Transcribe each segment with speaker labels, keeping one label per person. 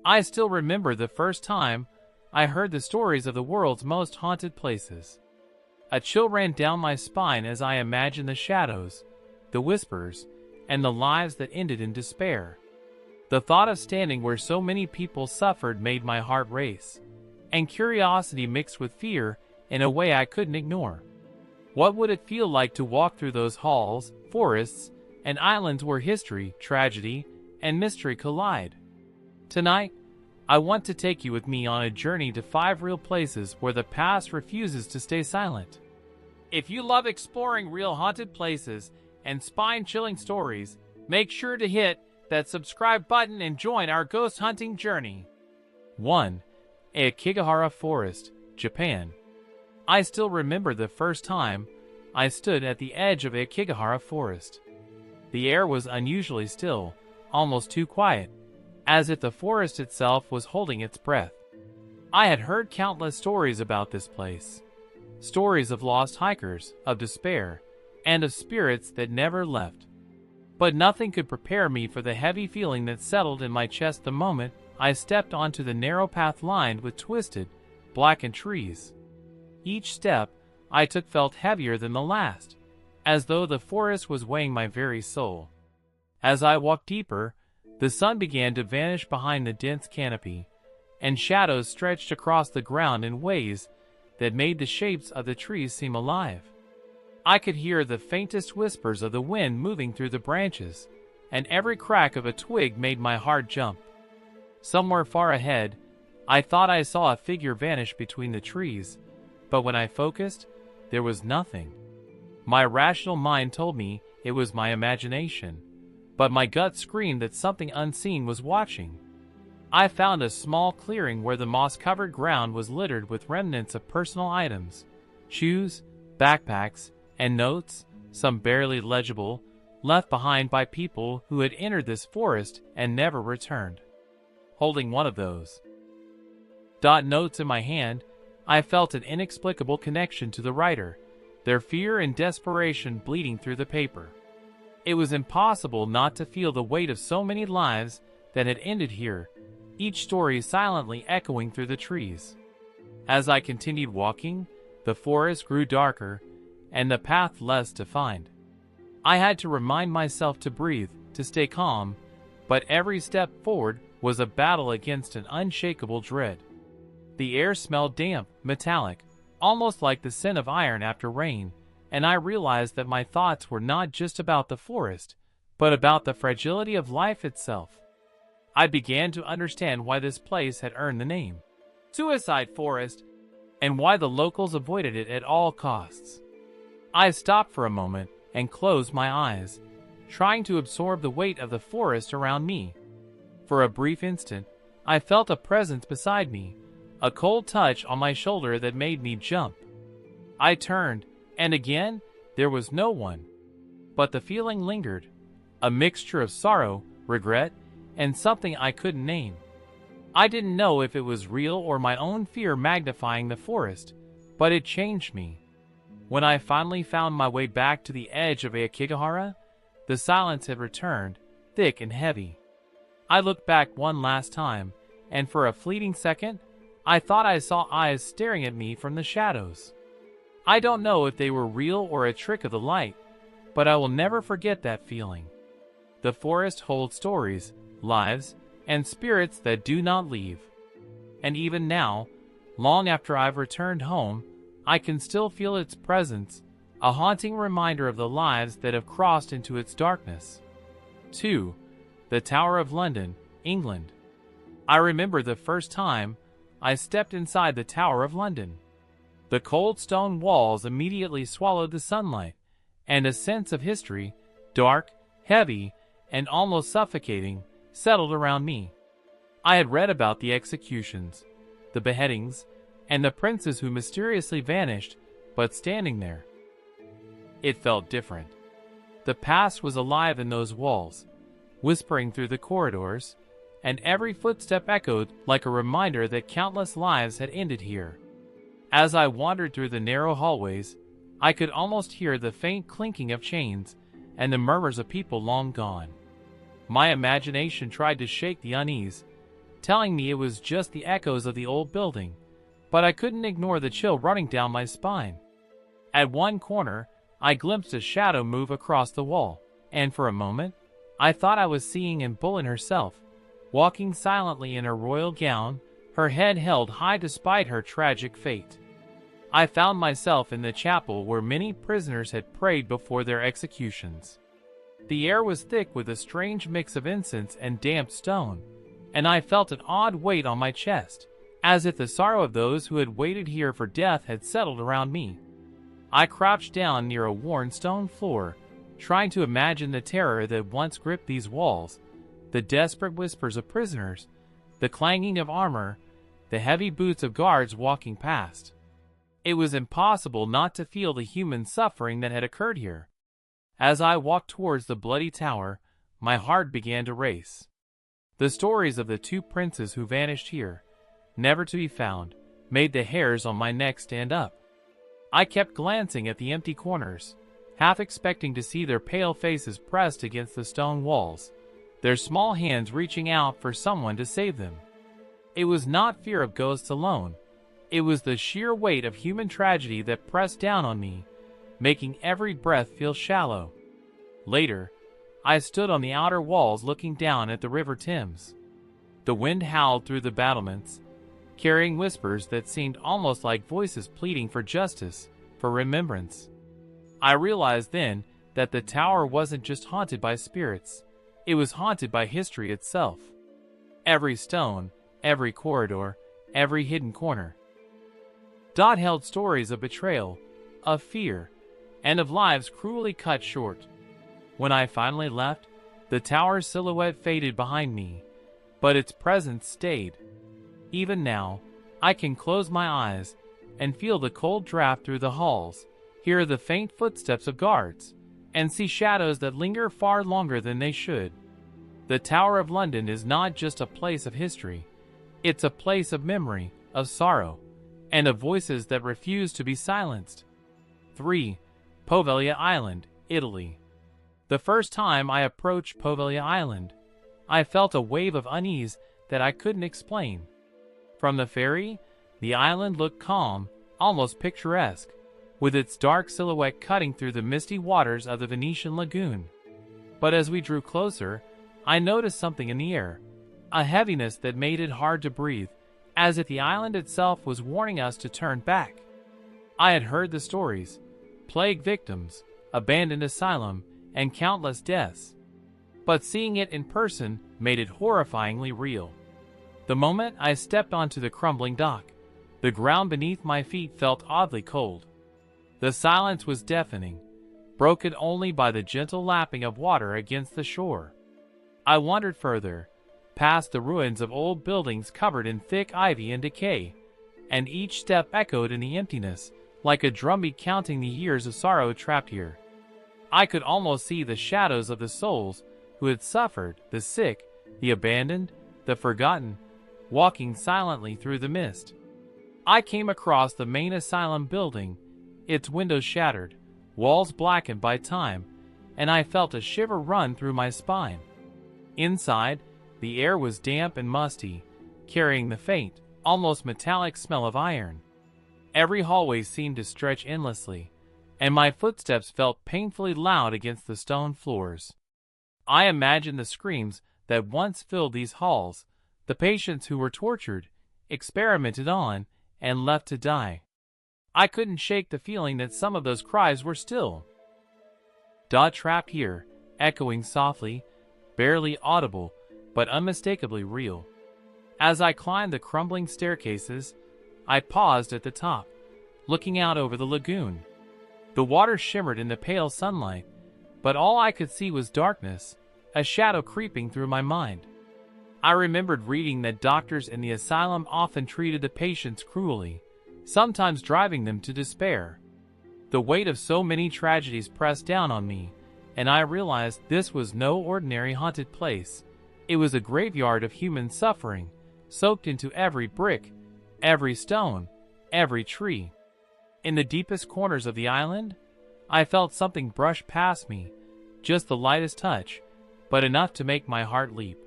Speaker 1: I still remember the first time I heard the stories of the world's most haunted places. A chill ran down my spine as I imagined the shadows, the whispers, and the lives that ended in despair. The thought of standing where so many people suffered made my heart race, and curiosity mixed with fear in a way I couldn't ignore. What would it feel like to walk through those halls, forests, and islands where history, tragedy, and mystery collide? Tonight, I want to take you with me on a journey to 5 real places where the past refuses to stay silent. If you love exploring real haunted places and spine-chilling stories, make sure to hit that subscribe button and join our ghost hunting journey. 1. Aokigahara Forest, Japan. I still remember the first time I stood at the edge of Aokigahara Forest. The air was unusually still, almost too quiet, as if the forest itself was holding its breath. I had heard countless stories about this place. Stories of lost hikers, of despair, and of spirits that never left. But nothing could prepare me for the heavy feeling that settled in my chest the moment I stepped onto the narrow path lined with twisted, blackened trees. Each step I took felt heavier than the last, as though the forest was weighing my very soul. As I walked deeper, the sun began to vanish behind the dense canopy, and shadows stretched across the ground in ways that made the shapes of the trees seem alive. I could hear the faintest whispers of the wind moving through the branches, and every crack of a twig made my heart jump. Somewhere far ahead, I thought I saw a figure vanish between the trees, but when I focused, there was nothing. My rational mind told me it was my imagination, but my gut screamed that something unseen was watching. I found a small clearing where the moss-covered ground was littered with remnants of personal items, shoes, backpacks, and notes, some barely legible, left behind by people who had entered this forest and never returned. Holding one of those notes in my hand, I felt an inexplicable connection to the writer, their fear and desperation bleeding through the paper. It was impossible not to feel the weight of so many lives that had ended here, each story silently echoing through the trees. As I continued walking, the forest grew darker, and the path less defined. I had to remind myself to breathe, to stay calm, but every step forward was a battle against an unshakable dread. The air smelled damp, metallic, almost like the scent of iron after rain, and I realized that my thoughts were not just about the forest, but about the fragility of life itself. I began to understand why this place had earned the name Suicide Forest, and why the locals avoided it at all costs. I stopped for a moment and closed my eyes, trying to absorb the weight of the forest around me. For a brief instant, I felt a presence beside me, a cold touch on my shoulder that made me jump. I turned, and again, there was no one. But the feeling lingered, a mixture of sorrow, regret, and something I couldn't name. I didn't know if it was real or my own fear magnifying the forest, but it changed me. When I finally found my way back to the edge of Aokigahara, the silence had returned, thick and heavy. I looked back one last time, and for a fleeting second, I thought I saw eyes staring at me from the shadows. I don't know if they were real or a trick of the light, but I will never forget that feeling. The forest holds stories, lives, and spirits that do not leave. And even now, long after I've returned home, I can still feel its presence, a haunting reminder of the lives that have crossed into its darkness. 2. The Tower of London, England. I remember the first time I stepped inside the Tower of London. The cold stone walls immediately swallowed the sunlight, and a sense of history, dark, heavy, and almost suffocating, settled around me. I had read about the executions, the beheadings, and the princes who mysteriously vanished, but standing there, it felt different. The past was alive in those walls, whispering through the corridors, and every footstep echoed like a reminder that countless lives had ended here. As I wandered through the narrow hallways, I could almost hear the faint clinking of chains and the murmurs of people long gone. My imagination tried to shake the unease, telling me it was just the echoes of the old building, but I couldn't ignore the chill running down my spine. At one corner, I glimpsed a shadow move across the wall, and for a moment, I thought I was seeing Anne Boleyn herself, walking silently in her royal gown, her head held high despite her tragic fate. I found myself in the chapel where many prisoners had prayed before their executions. The air was thick with a strange mix of incense and damp stone, and I felt an odd weight on my chest, as if the sorrow of those who had waited here for death had settled around me. I crouched down near a worn stone floor, trying to imagine the terror that once gripped these walls, the desperate whispers of prisoners, the clanging of armor, the heavy boots of guards walking past. It was impossible not to feel the human suffering that had occurred here. As I walked towards the bloody tower, my heart began to race. The stories of the two princes who vanished here, never to be found, made the hairs on my neck stand up. I kept glancing at the empty corners, half expecting to see their pale faces pressed against the stone walls, their small hands reaching out for someone to save them. It was not fear of ghosts alone. It was the sheer weight of human tragedy that pressed down on me, making every breath feel shallow. Later, I stood on the outer walls looking down at the River Thames. The wind howled through the battlements, carrying whispers that seemed almost like voices pleading for justice, for remembrance. I realized then that the tower wasn't just haunted by spirits, it was haunted by history itself. Every stone, every corridor, every hidden corner held stories of betrayal, of fear, and of lives cruelly cut short. When I finally left, the tower's silhouette faded behind me, but its presence stayed. Even now, I can close my eyes and feel the cold draft through the halls, hear the faint footsteps of guards, and see shadows that linger far longer than they should. The Tower of London is not just a place of history, it's a place of memory, of sorrow, and of voices that refuse to be silenced. 3. Poveglia Island, Italy. The first time I approached Poveglia Island, I felt a wave of unease that I couldn't explain. From the ferry, the island looked calm, almost picturesque, with its dark silhouette cutting through the misty waters of the Venetian lagoon. But as we drew closer, I noticed something in the air, a heaviness that made it hard to breathe, as if the island itself was warning us to turn back. I had heard the stories, plague victims, abandoned asylum, and countless deaths. But seeing it in person made it horrifyingly real. The moment I stepped onto the crumbling dock, the ground beneath my feet felt oddly cold. The silence was deafening, broken only by the gentle lapping of water against the shore. I wandered further, past the ruins of old buildings covered in thick ivy and decay, and each step echoed in the emptiness, like a drumbeat counting the years of sorrow trapped here. I could almost see the shadows of the souls who had suffered, the sick, the abandoned, the forgotten, walking silently through the mist. I came across the main asylum building, its windows shattered, walls blackened by time, and I felt a shiver run through my spine. Inside, the air was damp and musty, carrying the faint, almost metallic smell of iron. Every hallway seemed to stretch endlessly, and my footsteps felt painfully loud against the stone floors. I imagined the screams that once filled these halls, the patients who were tortured, experimented on, and left to die. I couldn't shake the feeling that some of those cries were still trapped here, echoing softly, barely audible, but unmistakably real. As I climbed the crumbling staircases, I paused at the top, looking out over the lagoon. The water shimmered in the pale sunlight, but all I could see was darkness, a shadow creeping through my mind. I remembered reading that doctors in the asylum often treated the patients cruelly, sometimes driving them to despair. The weight of so many tragedies pressed down on me, and I realized this was no ordinary haunted place. It was a graveyard of human suffering, soaked into every brick, every stone, every tree. In the deepest corners of the island, I felt something brush past me, just the lightest touch, but enough to make my heart leap.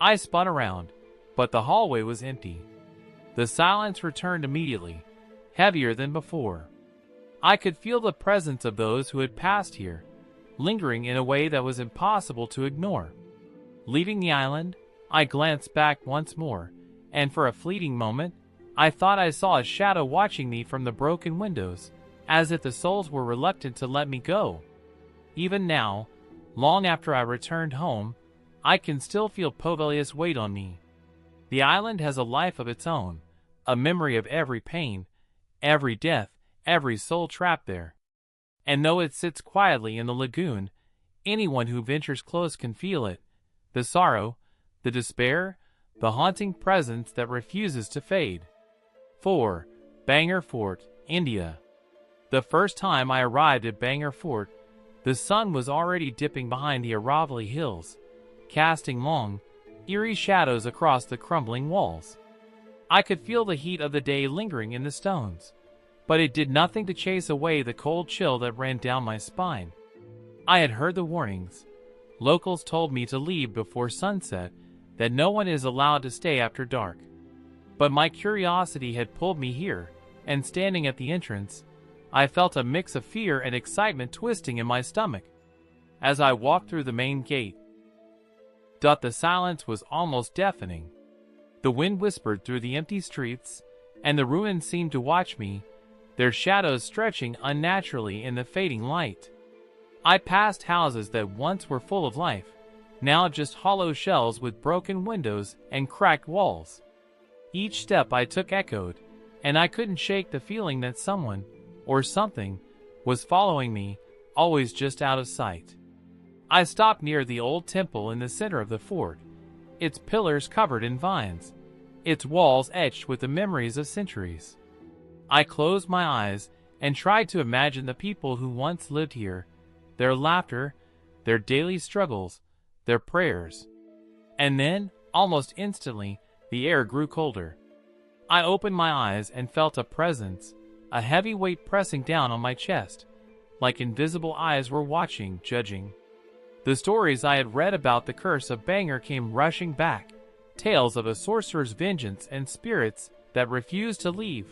Speaker 1: I spun around, but the hallway was empty. The silence returned immediately, heavier than before. I could feel the presence of those who had passed here, lingering in a way that was impossible to ignore. Leaving the island, I glanced back once more, and for a fleeting moment, I thought I saw a shadow watching me from the broken windows, as if the souls were reluctant to let me go. Even now, long after I returned home, I can still feel Povelia's weight on me. The island has a life of its own, a memory of every pain, every death, every soul trapped there. And though it sits quietly in the lagoon, anyone who ventures close can feel it, the sorrow, the despair, the haunting presence that refuses to fade. 4. Bangor Fort, India. The first time I arrived at Bangor Fort, the sun was already dipping behind the Aravalli Hills, casting long, eerie shadows across the crumbling walls. I could feel the heat of the day lingering in the stones, but it did nothing to chase away the cold chill that ran down my spine. I had heard the warnings. Locals told me to leave before sunset, that no one is allowed to stay after dark. But my curiosity had pulled me here, and standing at the entrance, I felt a mix of fear and excitement twisting in my stomach. As I walked through the main gate, the silence was almost deafening. The wind whispered through the empty streets, and the ruins seemed to watch me, their shadows stretching unnaturally in the fading light. I passed houses that once were full of life, now just hollow shells with broken windows and cracked walls. Each step I took echoed, and I couldn't shake the feeling that someone, or something, was following me, always just out of sight. I stopped near the old temple in the center of the fort, its pillars covered in vines, its walls etched with the memories of centuries. I closed my eyes and tried to imagine the people who once lived here, their laughter, their daily struggles, their prayers. And then, almost instantly, the air grew colder. I opened my eyes and felt a presence, a heavy weight pressing down on my chest, like invisible eyes were watching, judging. The stories I had read about the curse of Bangor came rushing back, tales of a sorcerer's vengeance and spirits that refused to leave.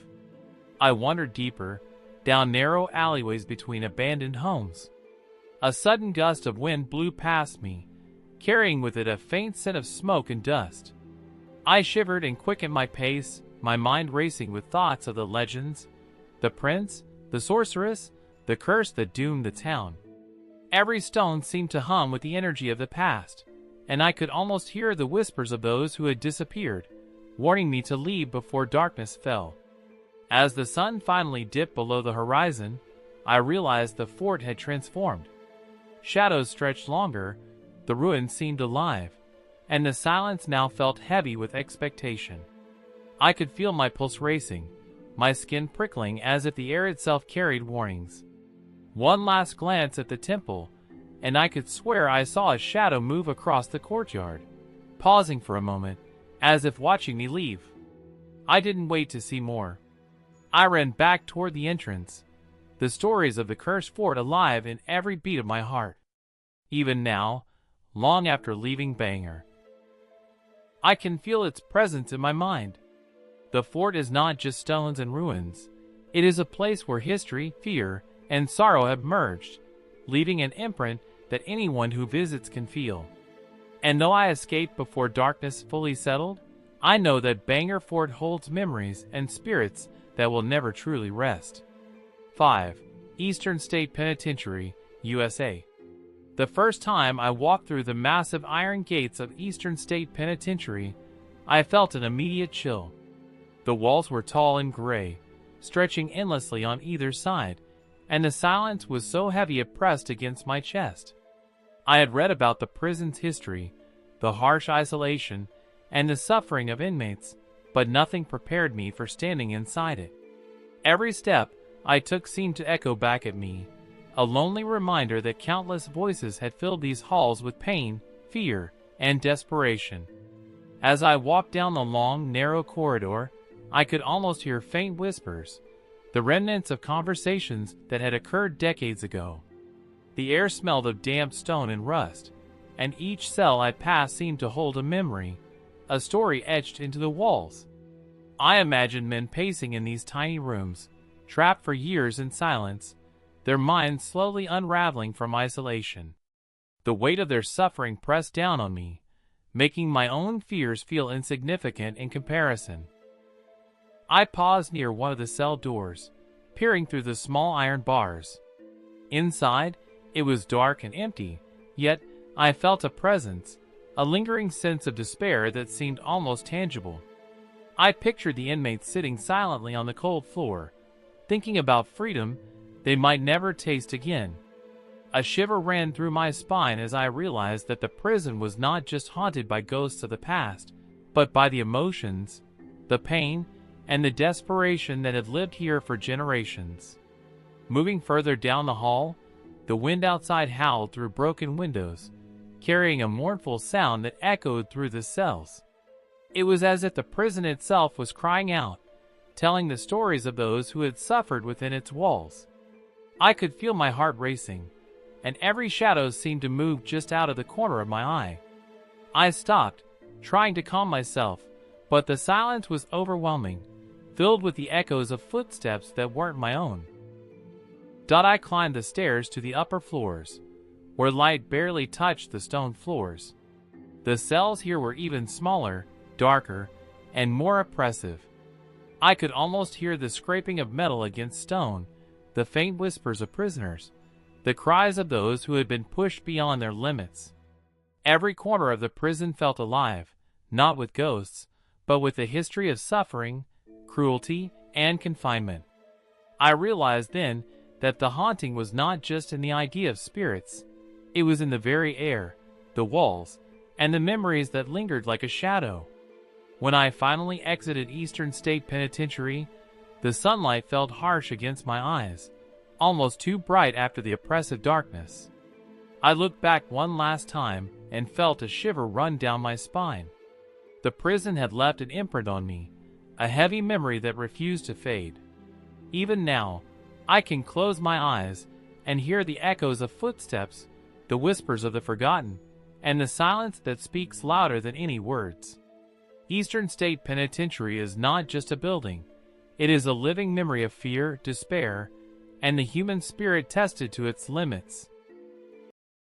Speaker 1: I wandered deeper, down narrow alleyways between abandoned homes. A sudden gust of wind blew past me, carrying with it a faint scent of smoke and dust. I shivered and quickened my pace, my mind racing with thoughts of the legends, the prince, the sorceress, the curse that doomed the town. Every stone seemed to hum with the energy of the past, and I could almost hear the whispers of those who had disappeared, warning me to leave before darkness fell. As the sun finally dipped below the horizon, I realized the fort had transformed. Shadows stretched longer, the ruins seemed alive, and the silence now felt heavy with expectation. I could feel my pulse racing, my skin prickling as if the air itself carried warnings. One last glance at the temple, and I could swear I saw a shadow move across the courtyard, pausing for a moment, as if watching me leave. I didn't wait to see more. I ran back toward the entrance, the stories of the cursed fort alive in every beat of my heart. Even now, long after leaving Bangor, I can feel its presence in my mind. The fort is not just stones and ruins. It is a place where history, fear, and sorrow have merged, leaving an imprint that anyone who visits can feel. And though I escaped before darkness fully settled, I know that Bangor Fort holds memories and spirits that will never truly rest. 5. Eastern State Penitentiary, USA. The first time I walked through the massive iron gates of Eastern State Penitentiary, I felt an immediate chill. The walls were tall and gray, stretching endlessly on either side, and the silence was so heavy it pressed against my chest. I had read about the prison's history, the harsh isolation, and the suffering of inmates, but nothing prepared me for standing inside it. Every step I took seemed to echo back at me, a lonely reminder that countless voices had filled these halls with pain, fear, and desperation. As I walked down the long, narrow corridor, I could almost hear faint whispers, the remnants of conversations that had occurred decades ago. The air smelled of damp stone and rust, and each cell I passed seemed to hold a memory, a story etched into the walls. I imagined men pacing in these tiny rooms, trapped for years in silence, their minds slowly unraveling from isolation. The weight of their suffering pressed down on me, making my own fears feel insignificant in comparison. I paused near one of the cell doors, peering through the small iron bars. Inside, it was dark and empty, yet I felt a presence, a lingering sense of despair that seemed almost tangible. I pictured the inmates sitting silently on the cold floor, thinking about freedom they might never taste again. A shiver ran through my spine as I realized that the prison was not just haunted by ghosts of the past, but by the emotions, the pain, and the desperation that had lived here for generations. Moving further down the hall, the wind outside howled through broken windows, carrying a mournful sound that echoed through the cells. It was as if the prison itself was crying out, telling the stories of those who had suffered within its walls. I could feel my heart racing, and every shadow seemed to move just out of the corner of my eye. I stopped, trying to calm myself, but the silence was overwhelming, filled with the echoes of footsteps that weren't my own. I climbed the stairs to the upper floors, where light barely touched the stone floors. The cells here were even smaller, darker, and more oppressive. I could almost hear the scraping of metal against stone, the faint whispers of prisoners, the cries of those who had been pushed beyond their limits. Every corner of the prison felt alive, not with ghosts, but with the history of suffering, cruelty, and confinement. I realized then that the haunting was not just in the idea of spirits. It was in the very air, the walls, and the memories that lingered like a shadow. When I finally exited Eastern State Penitentiary, the sunlight felt harsh against my eyes, almost too bright after the oppressive darkness. I looked back one last time and felt a shiver run down my spine. The prison had left an imprint on me, a heavy memory that refused to fade. Even now, I can close my eyes and hear the echoes of footsteps, the whispers of the forgotten, and the silence that speaks louder than any words. Eastern State Penitentiary is not just a building. It is a living memory of fear, despair, and the human spirit tested to its limits.